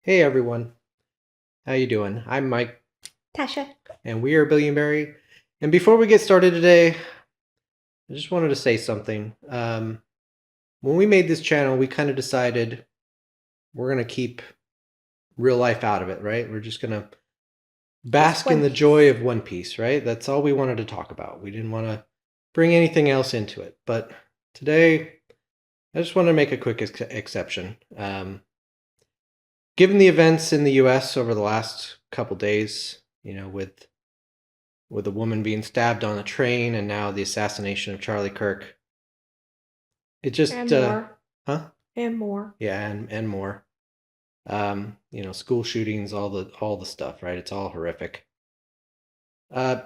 Hey everyone, how you doing? I'm Mike, Tasha. and we are Billion Beri. And before we get started today, I just wanted to say something. When we made this channel, we kind of decided we're going to keep real life out of it, right? We're just going to bask in the joy of One Piece, right? That's all we wanted to talk about. We didn't want to bring anything else into it. But today, I just wanted to make a quick exception. Given the events in the U.S. over the last couple days, with a woman being stabbed on a train and now the assassination of Charlie Kirk, it just and more. Huh? And more. Yeah, and more. School shootings, all the stuff, right? It's all horrific. There's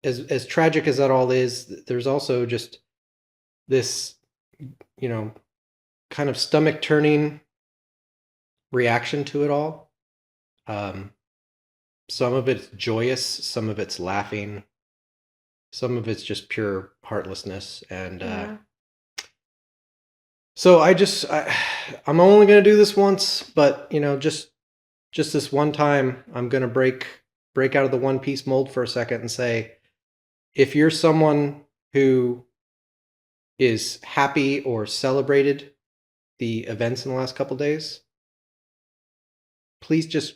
as tragic as that all is, there's also just this, kind of stomach turning reaction to it all. Some of it's joyous, some of it's laughing, some of it's just pure heartlessness. And so I'm only going to do this once, but just this one time, I'm going to break out of the One Piece mold for a second and say, if you're someone who is happy or celebrated the events in the last couple days, please just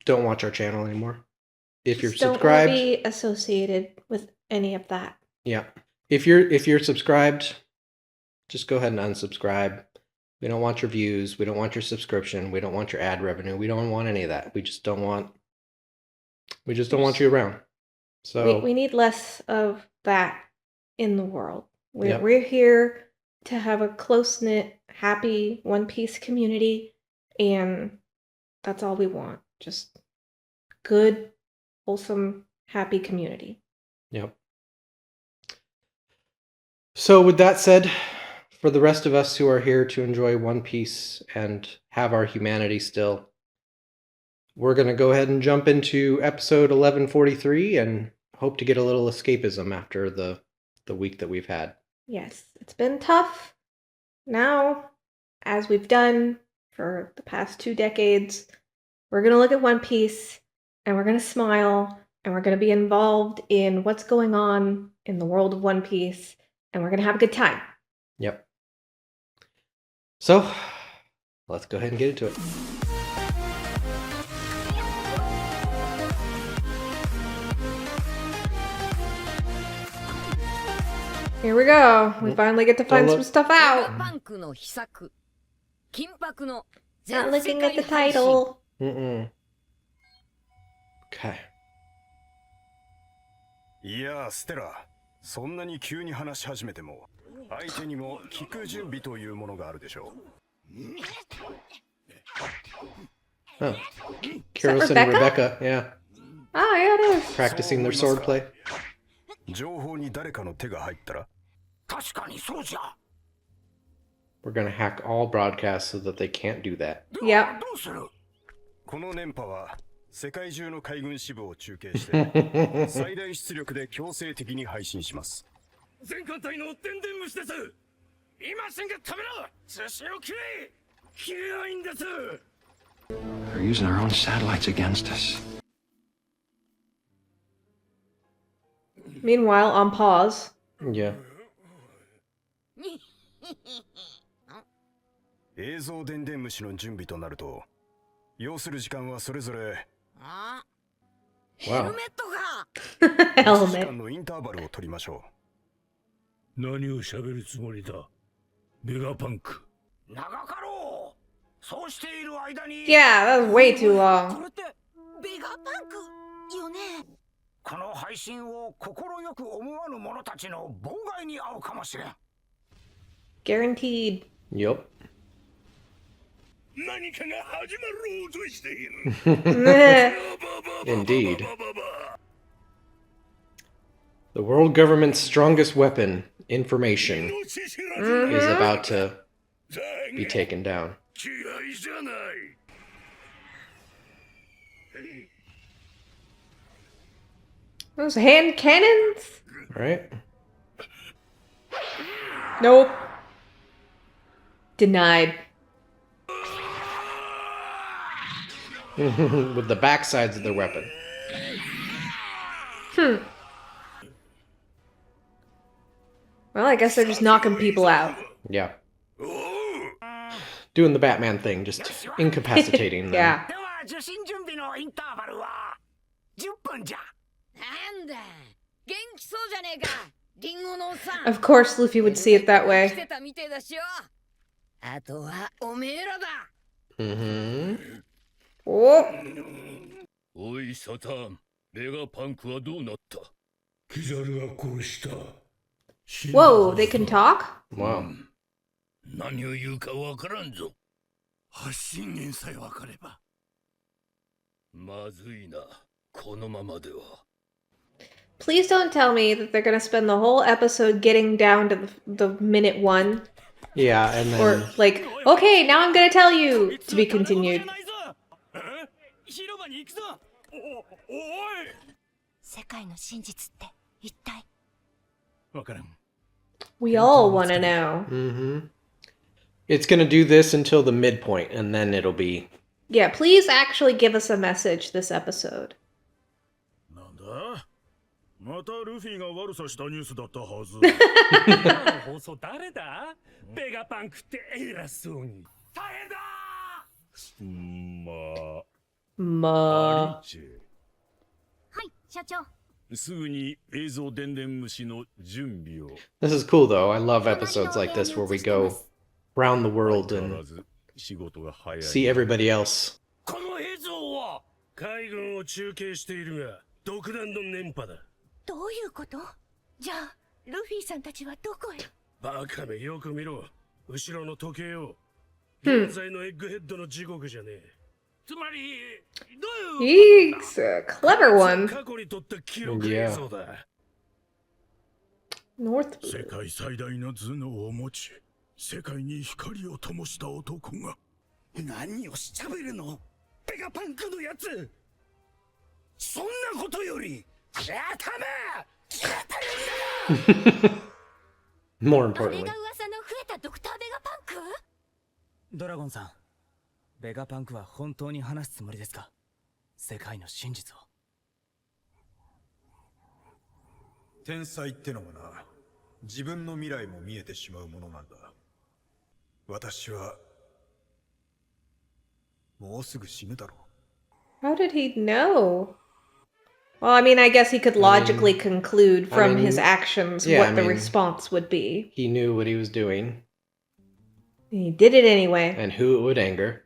don't watch our channel anymore. If you're subscribed, don't be associated with any of that. Yeah. If you're subscribed, just go ahead and unsubscribe. We don't want your views. We don't want your subscription. We don't want your ad revenue. We don't want any of that. We just don't want you around. So we need less of that in the world. We're here to have a close-knit, happy One Piece community, and that's all we want. Just good, wholesome, happy community. Yep. So with that said, for the rest of us who are here to enjoy One Piece and have our humanity still, we're going to go ahead and jump into episode 1143 and hope to get a little escapism after the week that we've had. Yes, it's been tough. Now, as we've done for the past 2 decades, we're going to look at One Piece and we're going to smile and we're going to be involved in what's going on in the world of One Piece and we're going to have a good time. Yep. So, let's go ahead and get into it. Here we go. We finally get to find some stuff out. Not looking at the title. Okay. いや、ステラ、そんなに急に話し始めても、相手にも聞く準備というものがあるでしょう。Oh, Kiros and Rebecca, yeah. Oh, yeah, it is. Practicing their swordplay. 情報に誰かの手が入ったら、確かにそうじゃ。We're gonna hack all broadcasts so that they can't do that. Yep. どうする？この電波は世界中の海軍支部を中継して最大出力で強制的に配信します。全艦隊の電電虫です。今すぐ止めろ。通信を切れ。切れないんです。They're using our own satellites against us. Meanwhile, on pause. Yeah. 映像電電虫の準備となると、要する時間はそれぞれ。あ、Wow. ヘルメットが。1時 Helmet. 間のインターバルを取りましょ何を喋るつもりだ、ベガパンク。長かろう。そうしている間に。Yeah, that was way too こ long. れってベガパンクよね。この配信を心よく思わぬ者たちの妨害に遭うかもしれん。 Guaranteed. Yup. 何かが始まろうとしている。 Indeed. The world government's strongest weapon, information, is about to be taken down. 気合じゃない。Those hand cannons? Right? Nope. Denied. With the backsides of their weapon. Well, I guess they're just knocking people out. Yeah. Doing the Batman thing, just incapacitating them. Yeah. では受信準備のインターバルは10分じゃ。なんだ元気そうじゃねえかリンゴのおっさん Of course, Luffy would see it that 来 way. てたみてえだしよあとはおめえらだ Mm-hmm. Oh, おいサタン、ベガパンクはどうなった？キザルが殺した。 whoa, they can talk? Wow. 何を言うかわからんぞ。発信源さえ分かれば。まずいな、このままでは。 Please don't tell me that they're gonna spend the whole episode getting down to the minute one. Yeah, and Or, then like, okay, now I'm gonna tell you to be continued. 広場に行くぞ。おい。世界の真実って一体分からん。 We all wanna know. mm-hmm. It's gonna do this until the midpoint, and then it'll be Yeah, please actually give us a message this episode. なんだ？またルフィが悪さしたニュースだったはず。放送誰だ？ベガパンクって偉そうに。大変だ。Ma. はい社長すぐに映像電電虫の準備を。 This is cool though. I love episodes like this where we go around the world 変わら and ず仕事が早い。 see everybody else. この映像は海軍を中継しているが独断の電波だ。どういうことじゃあルフィさんたちはどこへバカめよく見ろ。後ろの時計を。現在のエッグヘッドの時刻じゃねえ。つまりどういう He's a clever one. 過去にとった記録映像だ。 North 世 Blue. 界最大の頭脳を持ち、世界に光を灯した男が。何をしちゃべるのベガパンクのやつ。そんなことより頭消えてるんだよ。 More あれ importantly. が噂の増えたドクターベガパンクドラゴンさん、ベガパンクは本当に話すつもりですか？世界の真実を。天才ってのもな、自分の未来も見えてしまうものなんだ。私はもうすぐ死ぬだろう。 How did he know? Well, I mean, I guess he could logically conclude from his actions yeah, what I the mean- response would be. He knew what he was doing He did it anyway. and who it would anger.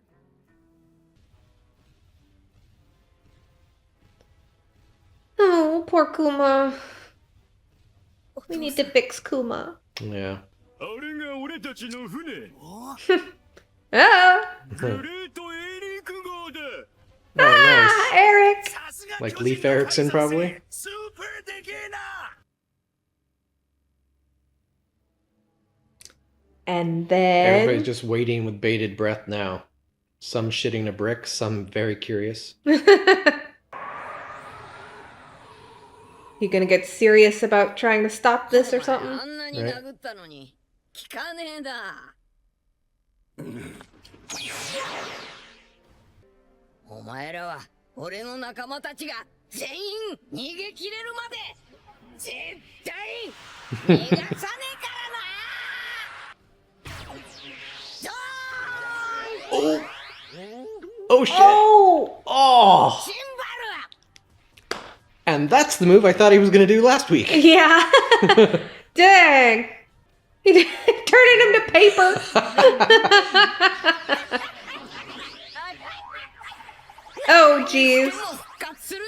Oh, poor Kuma. We need to fix Kuma. Yeah. あれが俺たちの船。 Ah! グレートエリーク号だ。 Oh, nice. Eric! さすが Like 巨人 Leif の Erikson, 海賊 probably. スーパーでけえな。 And Everybody's then... just waiting with bated breath now. Some shitting a brick, some very curious. You gonna get serious about trying to stop this or something? あんなに殴ったのに聞かねえだお前らは俺の仲間たちが全員逃げ切れるまで絶対逃がさねえからな Oh shit! Oh! Oh! シンバル And that's the move I thought he was gonna do last week. Yeah! Dang! He turned it into paper! Oh, jeez. 復活するな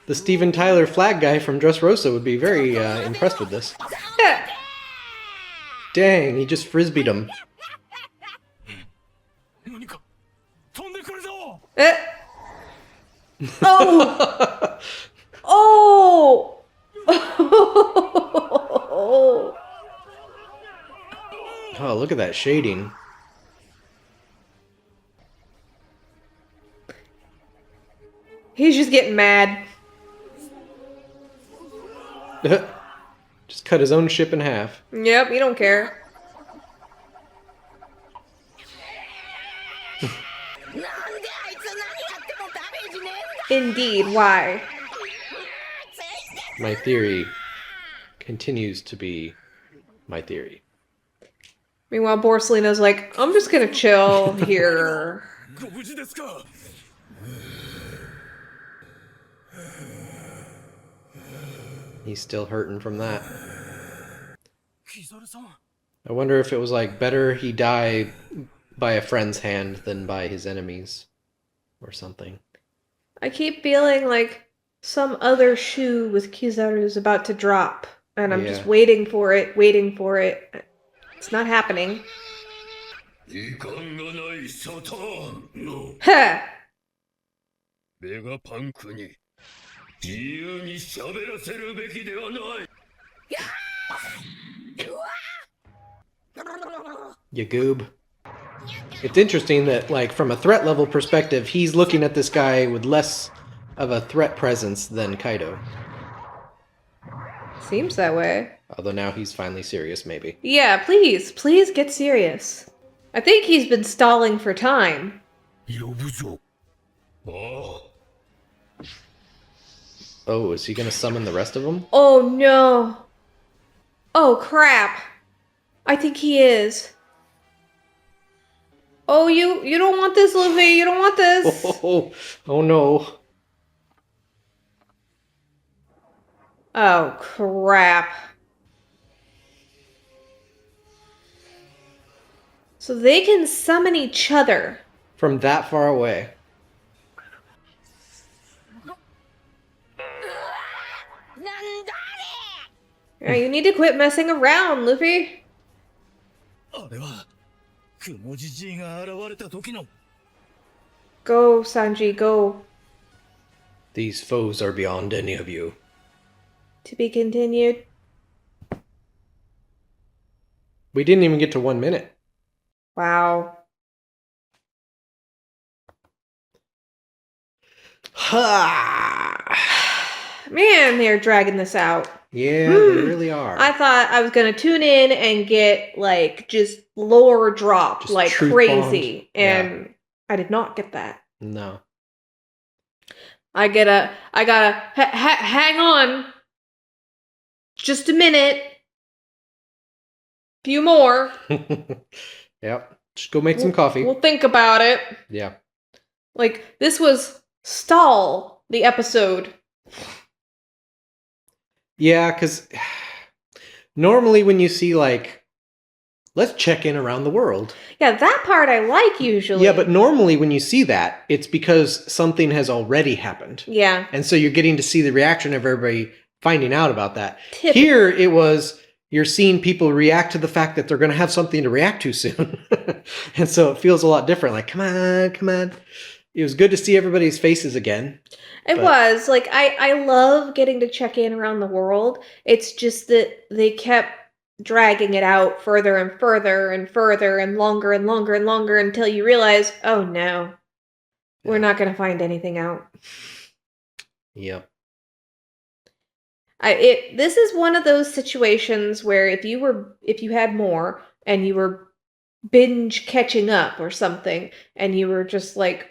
The Steven Tyler flag guy from Dressrosa would be very impressed with this. Dang, he just frisbeed him. 何か飛んでくるぞ。 Eh. Oh! Oh! Oh, look at that shading. He's just getting mad. Just cut his own ship in half. Yep, you don't care. なんであいつ何やって Indeed, why? My theory continues to be my theory. Meanwhile, Borsalino's like, I'm just gonna chill here. ご無事ですか He's still hurting from that. キザルさん I wonder if it was like better he die by a friend's hand than by his enemies or something. I keep feeling like some other shoe with Kizaru is about to drop, and I'm just Yeah. waiting for it, waiting for it. It's not happening. 時間がないサターンの Ha! ベガパンクに自由に喋らせるべきではない You goob. It's interesting that, like, from a threat level perspective, he's looking at this guy with less of a threat presence than Kaido. Seems that way. Although now he's finally serious, maybe. Yeah, please get serious. I think he's been stalling for time. 呼ぶぞああ Oh, is he gonna summon the rest of them? Oh no. Oh crap. I think he is. Oh, you don't want this, Luffy. You don't want this. Oh no. Oh crap. So they can summon each other. From that far away. Yeah, you need to quit messing around, Luffy. あれは雲じじいが現れた時の Go, Sanji, go. These foes are beyond any of you. To be continued. We didn't even get to 1 minute. Wow. Ha! Man, they're dragging this out. Yeah, they really are. I thought I was gonna tune in and get like just lore drop Just like truth crazy, bombed. and I did not get that. No. I gotta hang on. Just a minute. Few more. Yep. Just go make some coffee. We'll think about it. Yeah. Like this was Stall the episode. Yeah, because normally when you see, like, let's check in around the world. Yeah, that part I like usually. Yeah, but normally when you see that, it's because something has already happened. Yeah. And so you're getting to see the reaction of everybody finding out about that. Typically. Here, it was, you're seeing people react to the fact that they're going to have something to react to soon. And so it feels a lot different. Like, come on, come on. It was good to see everybody's faces again. It was. Like, I love getting to check in around the world. It's just that they kept dragging it out further and further and further and longer and longer and longer until you realize, oh no, we're not going to find anything out. Yep. This is one of those situations where if you had more and you were binge catching up or something and you were just like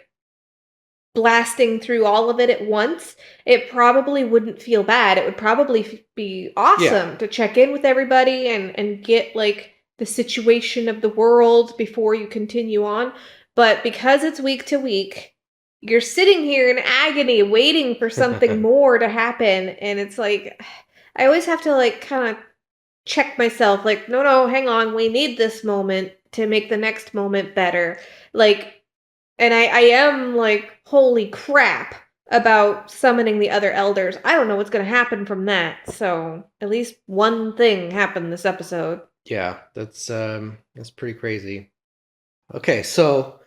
blasting through all of it at once, it probably wouldn't feel bad. It would probably be awesome to check in with everybody and get like the situation of the world before you continue on. But because it's week to week, you're sitting here in agony waiting for something more to happen, and it's like I always have to like kind of check myself like no, hang on, we need this moment to make the next moment better. Like, and I am like, holy crap about summoning the other elders. I don't know what's going to happen from that. So at least one thing happened this episode. Yeah, that's pretty crazy. Okay, so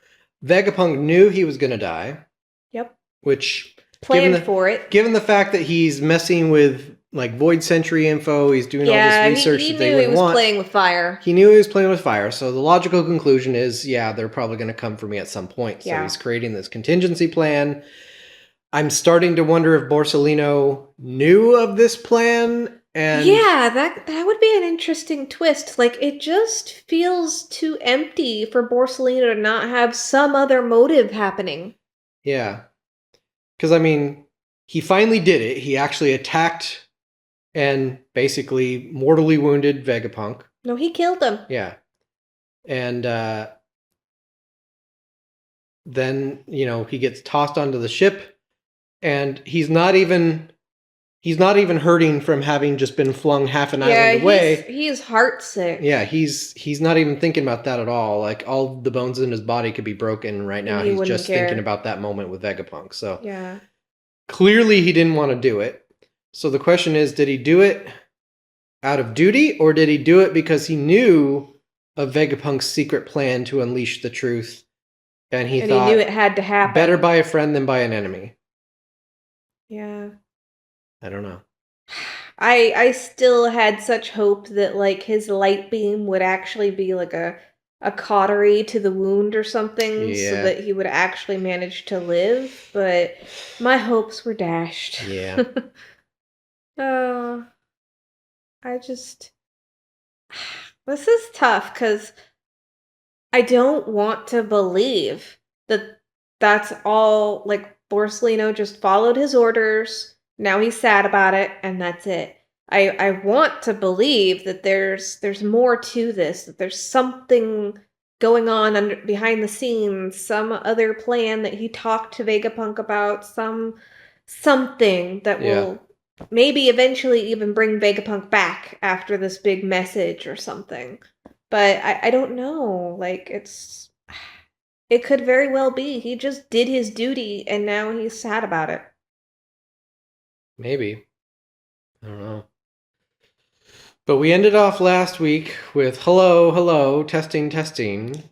Vegapunk knew he was going to die. Yep. Which planned for it. Given the fact that he's messing with like Void Sentry info, he's doing all this research he that they knew wouldn't he was want. playing with fire. He knew he was playing with fire, so the logical conclusion is, yeah, they're probably going to come for me at some point. So he's creating this contingency plan. I'm starting to wonder if Borsalino knew of this plan. And yeah, that would be an interesting twist. Like, it just feels too empty for Borsalino to not have some other motive happening. Yeah. Because, I mean, he finally did it. He actually attacked and basically mortally wounded Vegapunk. No, he killed him. Yeah. And then, you know, he gets tossed onto the ship, and he's not even hurting from having just been flung half an island away. He's heartsick. Yeah, he's not even thinking about that at all. Like, all the bones in his body could be broken right now. And he He's wouldn't just care. thinking about that moment with Vegapunk. So Yeah. clearly he didn't want to do it. So the question is, did he do it out of duty, or did he do it because he knew of Vegapunk's secret plan to unleash the truth, and he thought he knew it had to happen. better by a friend than by an enemy? Yeah. I don't know. I still had such hope that like his light beam would actually be like a cautery to the wound or something, so Yeah. that he would actually manage to live, but my hopes were dashed. Yeah. I just this is tough because I don't want to believe that that's all, like, Borsellino just followed his orders, now he's sad about it, and that's it. I want to believe that there's more to this, that there's something going on behind the scenes, some other plan that he talked to Vegapunk about, something that will maybe eventually even bring Vegapunk back after this big message or something. But I don't know. Like, it could very well be he just did his duty and now he's sad about it. Maybe. I don't know. But we ended off last week with hello, testing,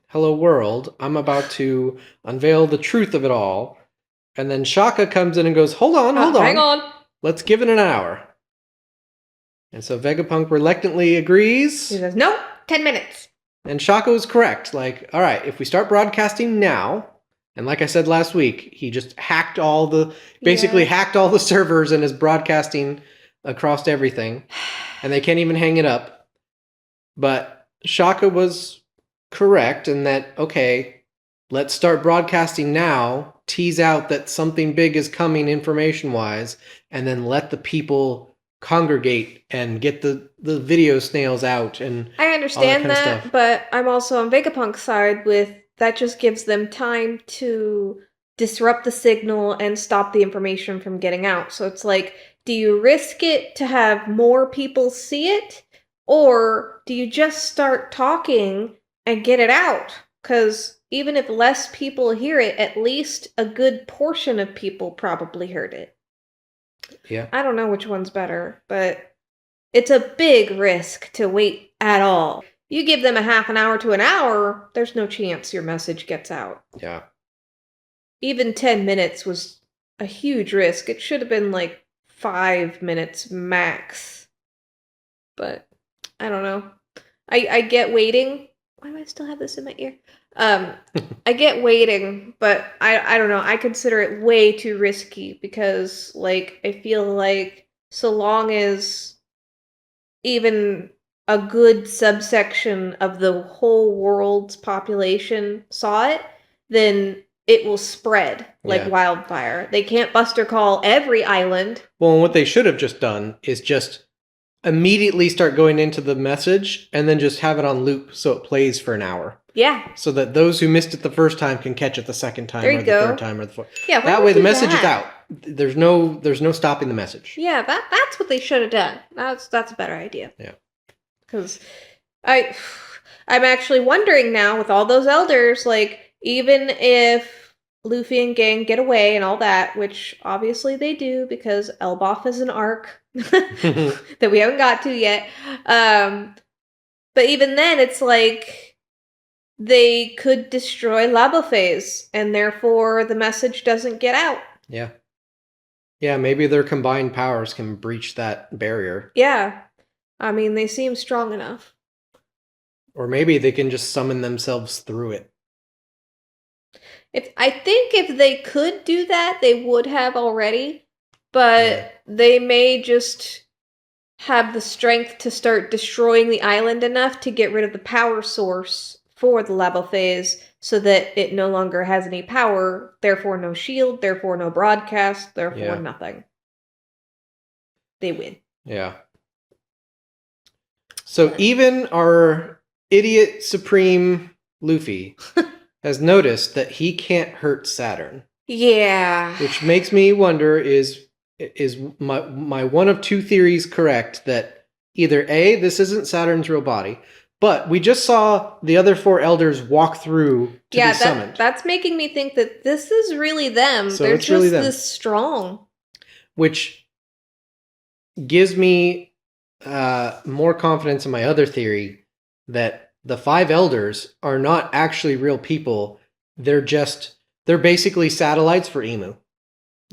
hello world. I'm about to unveil the truth of it all. And then Shaka comes in and goes, hold on. Hang on. Let's give it an hour. And so Vegapunk reluctantly agrees. He says, nope, 10 minutes. And Shaka was correct. Like, all right, if we start broadcasting now, and like I said last week, he just hacked basically hacked all the servers and is broadcasting across everything. And they can't even hang it up. But Shaka was correct in that, okay, let's start broadcasting now, tease out that something big is coming information-wise, and then let the people congregate and get the video snails out and I understand all that kind of that, stuff. but I'm also on Vegapunk's side with that just gives them time to disrupt the signal and stop the information from getting out. So it's like, do you risk it to have more people see it? Or do you just start talking and get it out? Because even if less people hear it, at least a good portion of people probably heard it. Yeah. I don't know which one's better, but it's a big risk to wait at all. You give them a half an hour to an hour, there's no chance your message gets out. Yeah. Even 10 minutes was a huge risk. It should have been like 5 minutes max. But I don't know. I get waiting. Why do I still have this in my ear? I get waiting, but I don't know. I consider it way too risky because, like, I feel like so long as even a good subsection of the whole world's population saw it, then it will spread like wildfire. They can't buster call every island. Well, what they should have just done is just immediately start going into the message and then just have it on loop so it plays for an hour. Yeah. So that those who missed it the first time can catch it the second time or the third time or the fourth. Yeah, that way the message is out. There's no stopping the message. Yeah, that's what they should have done. That's a better idea. Yeah. Because I'm actually wondering now with all those elders, like, even if Luffy and gang get away and all that, which obviously they do because Elbaf is an arc that we haven't got to yet. But even then, it's like they could destroy Labophase, and therefore the message doesn't get out. Yeah. Yeah, maybe their combined powers can breach that barrier. Yeah. I mean, they seem strong enough. Or maybe they can just summon themselves through it. I think if they could do that, they would have already. But they may just have the strength to start destroying the island enough to get rid of the power source for the Labo phase so that it no longer has any power, therefore no shield, therefore no broadcast, therefore nothing. They win. Yeah. So even our idiot supreme Luffy has noticed that he can't hurt Saturn. Yeah. Which makes me wonder, is my one of two theories correct, that either A, this isn't Saturn's real body, but we just saw the other 4 elders walk through to be summoned. That's making me think that this is really them. So They're it's just really them. this strong. Which gives me more confidence in my other theory that the 5 elders are not actually real people. They're basically satellites for Emu.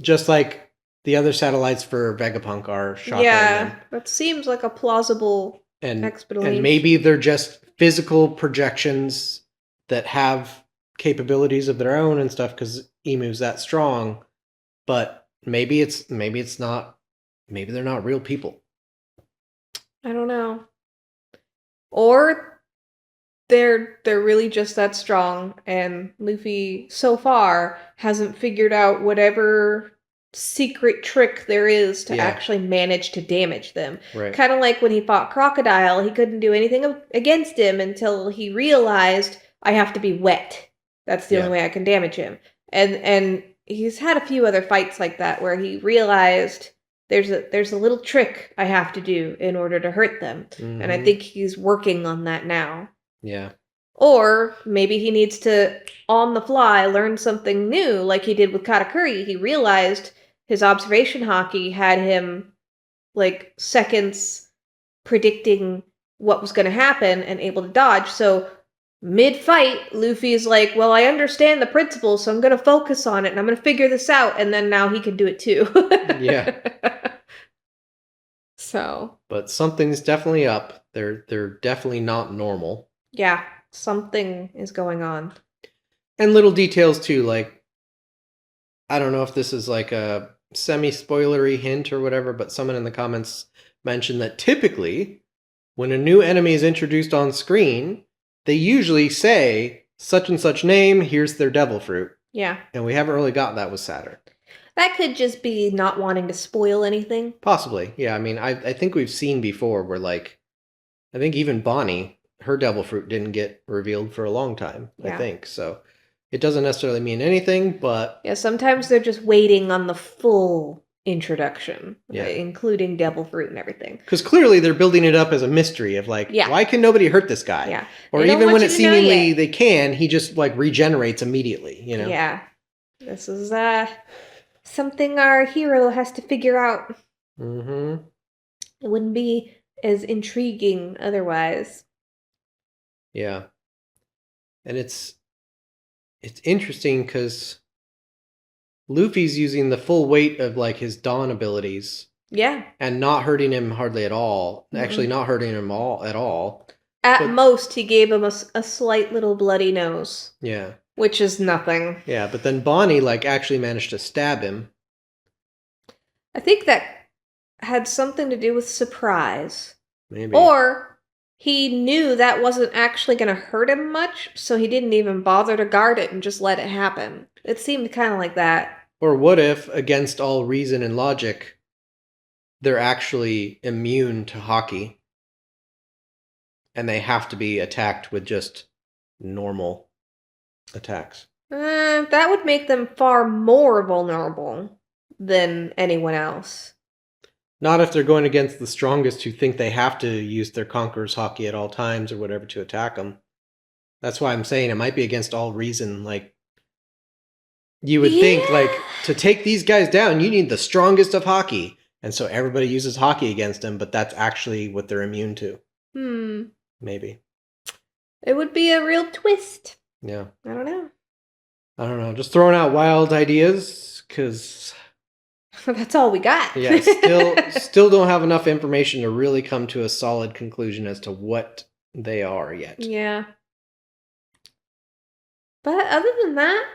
Just like the other satellites for Vegapunk are Shaka and them. That seems like a plausible explanation. And maybe they're just physical projections that have capabilities of their own and stuff because Emu's that strong. But maybe it's not. Maybe they're not real people. I don't know. Or they're really just that strong, and Luffy so far hasn't figured out whatever secret trick there is to actually manage to damage them. Right. Kind of like when he fought Crocodile, he couldn't do anything against him until he realized, I have to be wet. That's the only way I can damage him. And he's had a few other fights like that where he realized there's a little trick I have to do in order to hurt them. Mm-hmm. And I think he's working on that now. Yeah. Or maybe he needs to, on the fly, learn something new, like he did with Katakuri. He realized his observation hockey had him, like, seconds predicting what was going to happen and able to dodge. So, mid-fight, Luffy's like, well, I understand the principles, so I'm going to focus on it, and I'm going to figure this out, and then now he can do it too. Yeah. So. But something's definitely up. They're definitely not normal. Yeah. Something is going on. And little details too, like, I don't know if this is like a semi-spoilery hint or whatever, but someone in the comments mentioned that typically when a new enemy is introduced on screen, they usually say such and such name, here's their devil fruit. Yeah. And we haven't really got that with Saturn. That could just be not wanting to spoil anything. Possibly. Yeah, I mean, I think we've seen before where, like, I think even Bonnie, her devil fruit didn't get revealed for a long time, I think. So it doesn't necessarily mean anything, but... Yeah, sometimes they're just waiting on the full introduction, including devil fruit and everything. Because clearly they're building it up as a mystery of, like, why can nobody hurt this guy? Yeah. Or even when it seemingly they can, he just, like, regenerates immediately, you know? Yeah. This is something our hero has to figure out. Mm-hmm. It wouldn't be as intriguing otherwise. Yeah. And it's interesting because Luffy's using the full weight of, like, his Dawn abilities. Yeah. And not hurting him hardly at all. Mm-hmm. Actually, not hurting him at all. At most, he gave him a slight little bloody nose. Yeah. Which is nothing. Yeah, but then Bonnie, like, actually managed to stab him. I think that had something to do with surprise. Maybe. Or he knew that wasn't actually going to hurt him much, so he didn't even bother to guard it and just let it happen. It seemed kind of like that. Or what if, against all reason and logic, they're actually immune to hockey, and they have to be attacked with just normal attacks? That would make them far more vulnerable than anyone else. Not if they're going against the strongest who think they have to use their Conqueror's hockey at all times or whatever to attack them. That's why I'm saying it might be against all reason. Like, you would think, like, to take these guys down, you need the strongest of hockey. And so everybody uses hockey against them, but that's actually what they're immune to. Maybe. It would be a real twist. Yeah. I don't know. Just throwing out wild ideas, because... That's all we got. Yeah, still don't have enough information to really come to a solid conclusion as to what they are yet. Yeah. But other than that,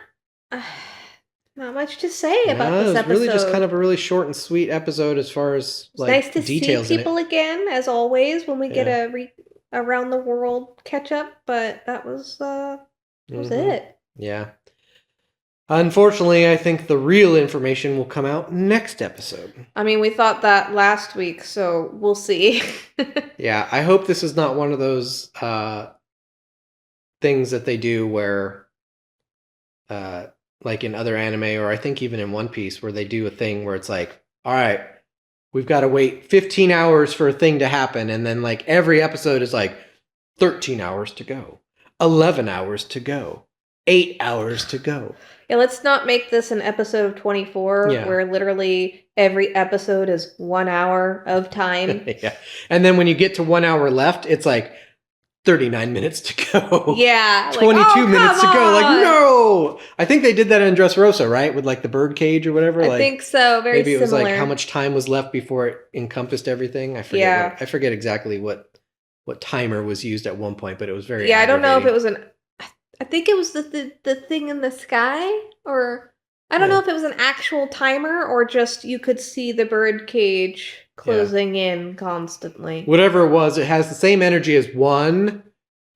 not much to say about this episode. It's really just kind of a really short and sweet episode as far as, like, nice to details see people again, as always, when we get a around the world catch up, but that was it. Yeah. Unfortunately, I think the real information will come out next episode. I mean, we thought that last week, so we'll see. Yeah, I hope this is not one of those things that they do where, like in other anime, or I think even in One Piece, where they do a thing where it's like, all right, we've got to wait 15 hours for a thing to happen, and then like every episode is like 13 hours to go, 11 hours to go, 8 hours to go. Yeah, let's not make this an episode of 24 where literally every episode is 1 hour of time. Yeah. And then when you get to 1 hour left, it's like 39 minutes to go. Yeah. 22 minutes to go. Like, no! I think they did that in Dressrosa, right? With like the bird cage or whatever. I think so. Very maybe it was similar. like how much time was left before it encompassed everything. I forget. I forget exactly what timer was used at one point, but it was very I don't know if it was I think it was the thing in the sky, or I don't know if it was an actual timer or just you could see the bird cage closing in constantly. Whatever it was, it has the same energy as 1,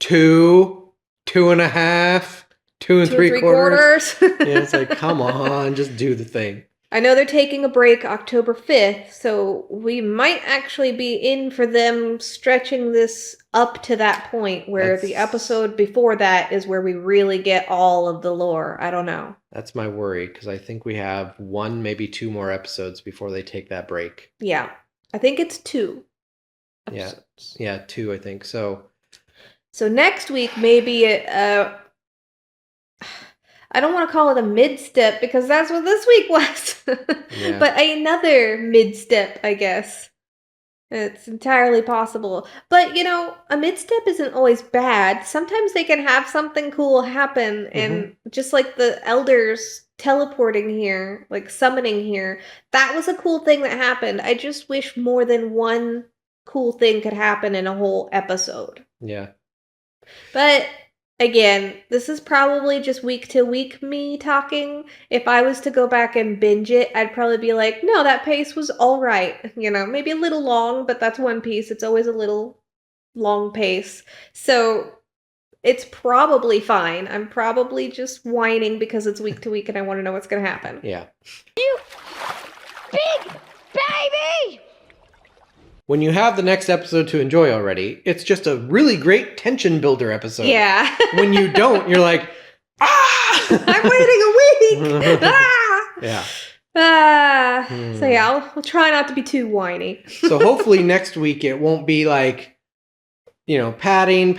2, 2.5, 2 and 3/4. Yeah, it's like, come on, just do the thing. I know they're taking a break October 5th, so we might actually be in for them stretching this up to that point where the episode before that is where we really get all of the lore. I don't know. That's my worry, because I think we have 1, maybe 2 more episodes before they take that break. Yeah. I think it's 2 episodes. Yeah, 2, I think. So next week, maybe I don't want to call it a mid-step because that's what this week was. But another mid-step, I guess. It's entirely possible. But, a mid-step isn't always bad. Sometimes they can have something cool happen. And just like the elders teleporting here, like summoning here, that was a cool thing that happened. I just wish more than one cool thing could happen in a whole episode. Yeah. But again, this is probably just week to week me talking. If I was to go back and binge it, I'd probably be like, no, that pace was all right. Maybe a little long, but that's One Piece. It's always a little long pace. So it's probably fine. I'm probably just whining because it's week to week and I want to know what's going to happen. Yeah. You big baby! When you have the next episode to enjoy already, it's just a really great tension builder episode. Yeah. When you don't, you're like, I'm waiting a week! Yeah. So yeah, I'll try not to be too whiny. So hopefully next week it won't be like, padding,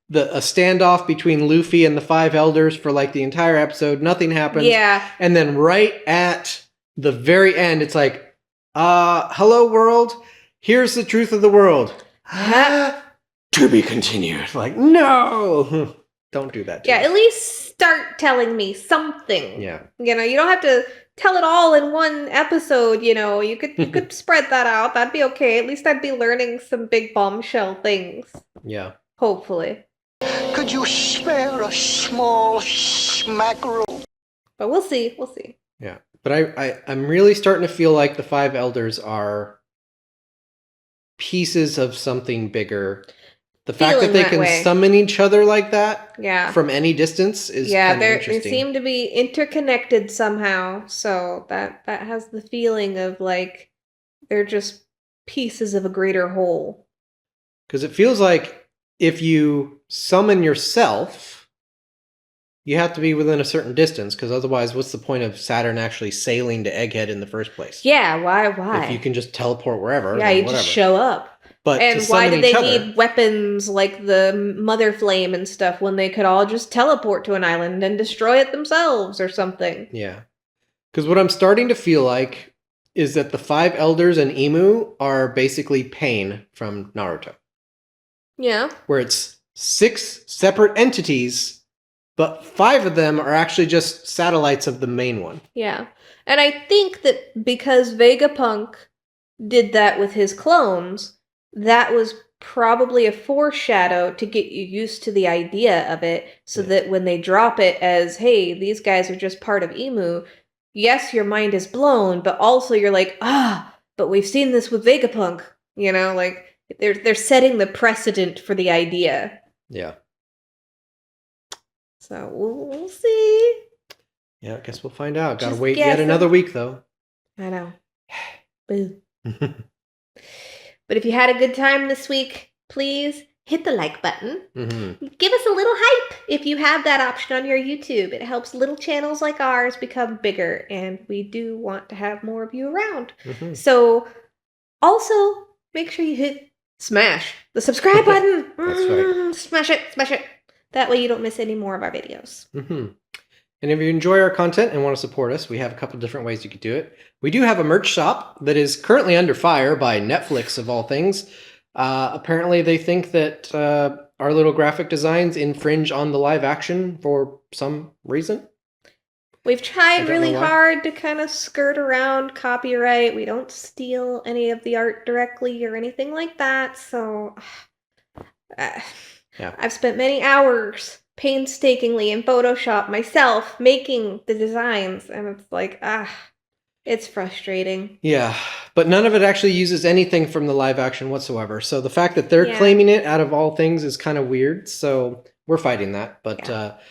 a standoff between Luffy and the 5 elders for like the entire episode. Nothing happens. Yeah. And then right at the very end, it's like, hello world, here's the truth of the world. To be continued. Like, no! Don't do that. Yeah, at least start telling me something. Yeah. You don't have to tell it all in one episode, You could spread that out. That'd be okay. At least I'd be learning some big bombshell things. Yeah. Hopefully. Could you spare a small smackerel? But we'll see. We'll see. Yeah. But I'm really starting to feel like the 5 elders are pieces of something bigger. The fact that they can summon each other like that from any distance is kind of interesting. They seem to be interconnected somehow. So that has the feeling of like they're just pieces of a greater whole. Because it feels like if you summon yourself, you have to be within a certain distance, because otherwise what's the point of Saturn actually sailing to Egghead in the first place? Yeah, why? If you can just teleport wherever. Yeah, you just show up. But and why did they need weapons like the Mother Flame and stuff when they could all just teleport to an island and destroy it themselves or something? Yeah. Because what I'm starting to feel like is that the 5 elders and Imu are basically Pain from Naruto. Yeah. Where it's 6 separate entities, but 5 of them are actually just satellites of the main one. Yeah. And I think that because Vegapunk did that with his clones, that was probably a foreshadow to get you used to the idea of it, so that when they drop it as, hey, these guys are just part of Imu, yes, your mind is blown, but also you're like, but we've seen this with Vegapunk. they're setting the precedent for the idea. Yeah. So we'll see. Yeah, I guess we'll find out. Gotta Just wait yet guessing. another week, though. I know. Boo. But if you had a good time this week, please hit the like button. Give us a little hype if you have that option on your YouTube. It helps little channels like ours become bigger, and we do want to have more of you around. So also make sure you smash the subscribe button. That's right. Smash it. That way you don't miss any more of our videos. And if you enjoy our content and want to support us, we have a couple different ways you could do it. We do have a merch shop that is currently under fire by Netflix, of all things. Apparently, they think that our little graphic designs infringe on the live action for some reason. We've tried really know why. hard to kind of skirt around copyright. We don't steal any of the art directly or anything like that. So I've spent many hours painstakingly in Photoshop myself making the designs, and it's like, it's frustrating. Yeah, but none of it actually uses anything from the live action whatsoever. So the fact that they're claiming it out of all things is kind of weird. So we're fighting that. But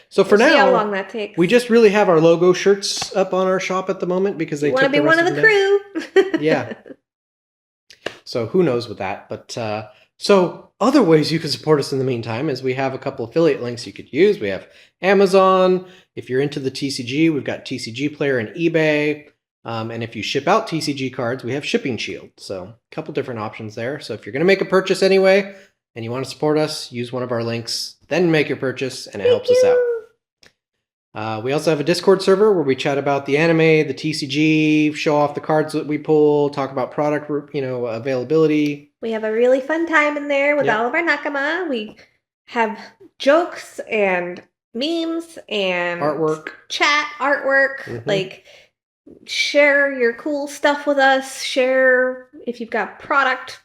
so for We'll see how now, long that takes. we just really have our logo shirts up on our shop at the moment because they want to be one of the crew. Yeah. So who knows with that? But so other ways you can support us in the meantime is we have a couple affiliate links you could use. We have Amazon. If you're into the TCG, we've got TCGPlayer and eBay. And if you ship out TCG cards, we have Shipping Shield. So a couple different options there. So if you're going to make a purchase anyway and you want to support us, use one of our links, then make your purchase, and it helps us out. We also have a Discord server where we chat about the anime, the TCG, show off the cards that we pull, talk about product, availability. We have a really fun time in there with all of our nakama. We have jokes and memes and chat artwork. Like, share your cool stuff with us. Share if you've got product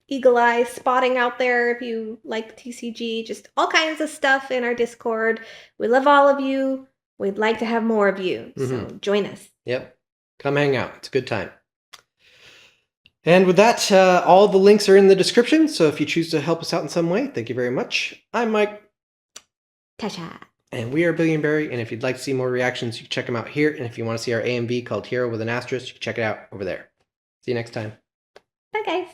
eagle eye spotting out there, if you like TCG, just all kinds of stuff in our Discord. We love all of you. We'd like to have more of you. So join us. Yep. Come hang out. It's a good time. And with that, all the links are in the description. So if you choose to help us out in some way, thank you very much. I'm Mike. Tasha. And we are Billion Beri. And if you'd like to see more reactions, you can check them out here. And if you want to see our AMV called Hero with an asterisk, you can check it out over there. See you next time. Bye, guys.